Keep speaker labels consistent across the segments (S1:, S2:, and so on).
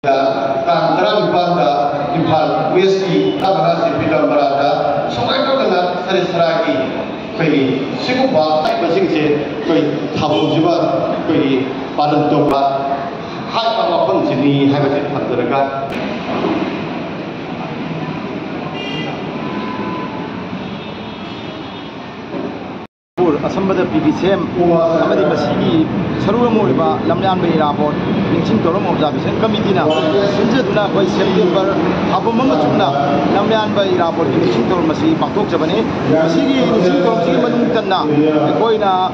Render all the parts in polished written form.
S1: Tanggerang Impal Westi Abang Sipidam Barada Sungai Tolana Sarisragi Koi Sikuba Basingse Koi Tabu Jiba Koi Padam Toba Hai Pangapun Sini Hai Basit Panteraga Asambada PPCM amadi masigi sarura moriba lamyan be raport ningsing torom observation committee na sinjaduna koi September abamama chuna lamyan be raport ningsing torom masi paktok jabane masigi ningsing torom sigi manung tanna koi na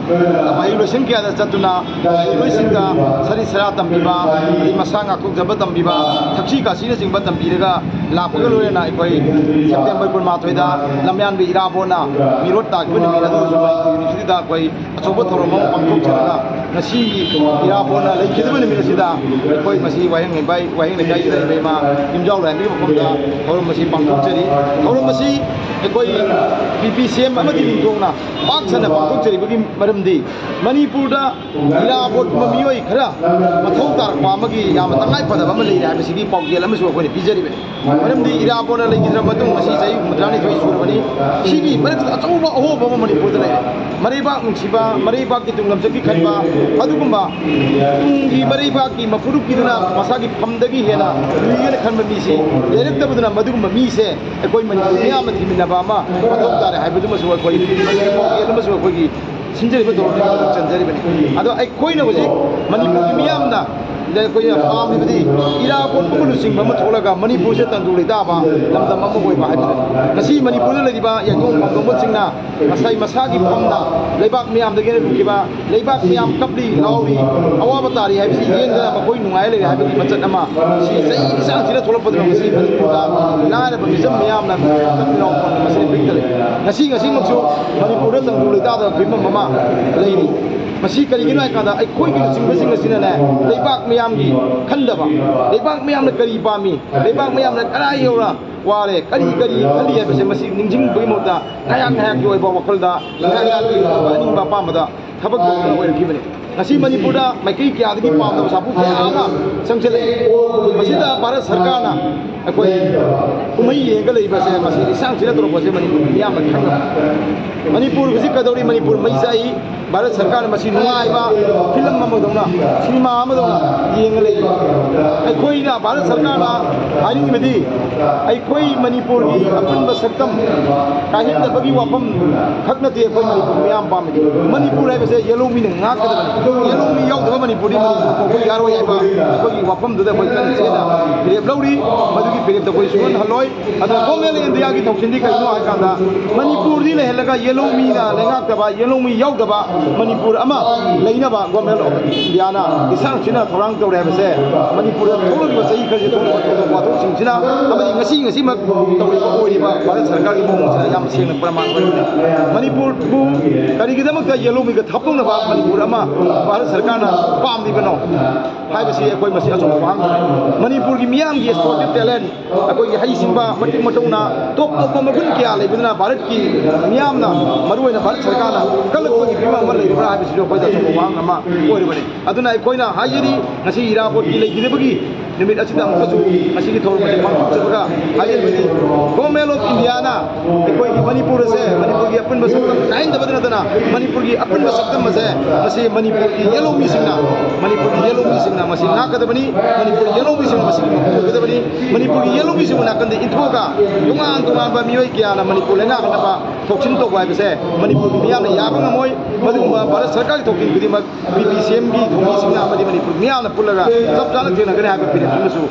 S1: evaluation kya da chatuna evaluation ka sari sara tambiba masanga kok jaba tambiba thakchi ka sina jingba tambiraga lapaga loye na koi September kun mathoida lamyan be raport na mirot ta kun mi adu da koi achoba thorom pangtok chara ngasi irapona lekhidba ni sida koi masi waheng bai waheng kai dai bai ma imjau la ni pom da thorom masi pangtok chari thorom masi koi PPCM amadi ningtongna pak sana pangtok chari bagi maramdi Manipur da irapot mamioi khara mathau tar pamagi yam tangai pada bam lei ra masi gi pawgel amasu koi pijari be maramdi irapona lekhidra matung masi sai mudrani thoi surani sigi marak achoba ho bam Manipur da lei Maribak Musiba, Maribak itu ngamsaki kanba, adugumba, tungi Maribak ki mafuruk kiduna masaki pamdagi hena, luigan kanba misi, yerek tabuduna madugumba mise, koi mani amati minabama, patok dare hai bedu masuk koi, yerek masuk koi sinjari betul betul sinjari bani. Ado koi na wajib Manipur ki miam na. Koi farm ni bedi ira pun pun lusing mama tholaga Manipur se tanduli da ba lamdam mama koi ba hai nasi Manipur le diba ya gong gong singna masai masagi phamna leibak miam de gen rukiba leibak miam kapli lawi awaba tari hai si yen da koi nungai le hai bi machat ama si sai sang thila tholap padro nasi Manipur da la na bi jam miam na kapli law pon masai bikale nasi maksu Manipur da tanduli da da bimma mama leini masih kali gini kan ada, koi kita sing sini na, leibak miam gi, khandaba, leibak miam na kari pami, leibak miam na karai orang, ware kari ya masih ningjing bagi muda, nayak joi bawa kalda, nayak aning bapa muda, thabak bawa koi kibane. Nasi Manipur da maiki kya admi pam da sabu kya ama sangchale masih da Bharat Sarkar na koi umai ye ga lei ba se masih sang chila toro ko se Manipur miam na khanga Manipur gisi kadori Manipur mai sai Bharat Sarkar masih nungai ba film amadona cinema amadona yeng lei koi na Bharat Sarkar na ani medi koi Manipur gi apun ba saktam kahin da bagi wapam khakna te koi Manipur miam pam Manipur ai ba se yellow mi nga ka yellow mi yaw da Manipur ko yaro ai ba koi wapam da koi kan se da pirep lauri madugi pirep da koi suan haloi ada gomel India gi thoksindi kai no ai kan da Manipur di le helaga yellow mi na lenga ka ba yellow mi yaw da ba Manipur ama leina ba gomel India na isang china thorang to re ba se Manipur tholo gi ba sai kha je tholo ba to sing china amadi ngasi mak to ri ba oi ba Bharat Sarkar gi mong china yam sing praman Manipur bu kari gi damak ta yellow mi ga thapung na ba Manipur ama Bharat Sarkar na pam di bano hai ba si koi masi achong pang Manipur gi miam gi sportive talent koi hai simba matik matong na top ko magun kya le bina Bharat ki miam na maru na Bharat Sarkar na kalak ko gi bima ma le ba hai si koi da chong pang ama koi bane aduna koi na hai yeri ngasi ira ko ki le gi de bagi nimit asida mo su ngasi gi thor ma pang chabaga hai yeri Government of India na koi gi Manipur se Manipur gi apun ba saktam kain da badna dana Manipur gi apun ba saktam ma se ngasi Manipur gi yellow mi singna Manipur gi yellow mi singna masi na ka da bani Manipur yellow mi singna masi ko da bani Manipur gi yellow mi singna kan de inthoga tungan ba mioi kya na Manipur lenga ka ba thokchin to ba se Manipur gi miam na ya ba ngamoi madu ba Bharat Sarkar thokin gi ma PPCM gi thoki singna amadi Manipur miam na pulaga sab jana thena gare ha ba pire su